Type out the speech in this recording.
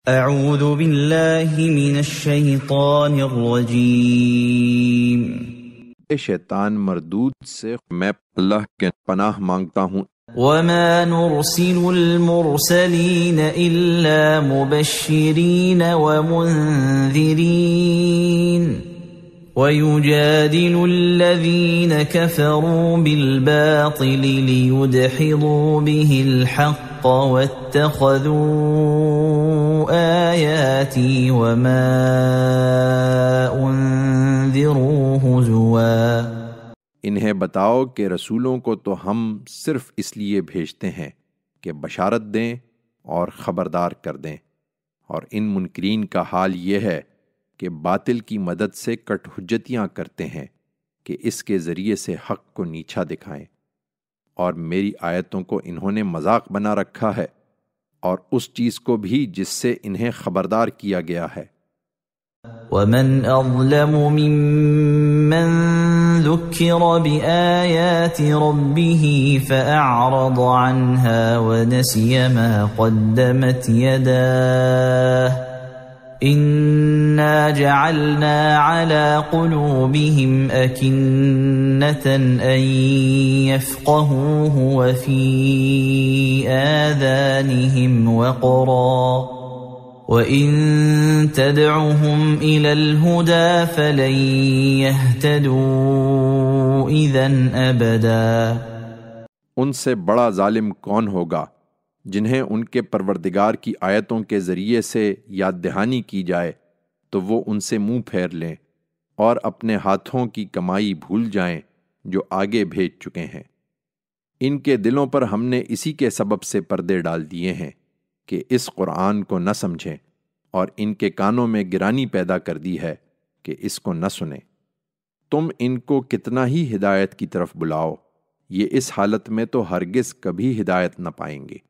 اعوذ باللہ من الشیطان الرجیم۔ شیطان مردود سے میں اللہ کے پناہ مانگتا ہوں۔ وما نرسل المرسلین الا مبشرین ومنذرین ويجادل الذين كفروا بالباطل ليدحضوا به الحق واتخذوا آياتي وما أنذروا هزوا۔ انہیں بتاؤ کہ رسولوں کو تو ہم صرف اس لیے بھیجتے ہیں کہ بشارت دیں اور خبردار کر دیں، اور ان منکرین کا حال یہ ہے کہ باطل کی مدد سے کٹ حجتیاں کرتے ہیں کہ اس کے ذریعے سے حق کو نیچا دکھائیں، اور میری آیتوں کو انہوں نے مذاق بنا رکھا ہے، اور اس چیز کو بھی جس سے انہیں خبردار کیا گیا ہے۔ ومن اظلم ممن ذکر بآیات ربه فأعرض عنها ونسي ما قدمت يداه إنا جعلنا على قلوبهم أكنة أن يفقهوه وفي آذانهم وقرا وَإِن تَدْعُهُمْ إِلَى الْهُدَى فَلَن يَهْتَدُوا إِذًا أَبَدًا۔ ان سے بڑا ظالم کون ہوگا جنہیں ان کے پروردگار کی آیتوں کے ذریعے سے یاد دہانی کی جائے تو وہ ان سے منہ پھیر لیں اور اپنے ہاتھوں کی کمائی بھول جائیں جو آگے بھیج چکے ہیں۔ ان کے دلوں پر ہم نے اسی کے سبب سے پردے ڈال دیے ہیں کہ اس قرآن کو نہ سمجھیں، اور ان کے کانوں میں گرانی پیدا کر دی ہے کہ اس کو نہ سنیں۔ تم ان کو کتنا ہی ہدایت کی طرف بلاؤ، یہ اس حالت میں تو ہرگز کبھی ہدایت نہ پائیں گے۔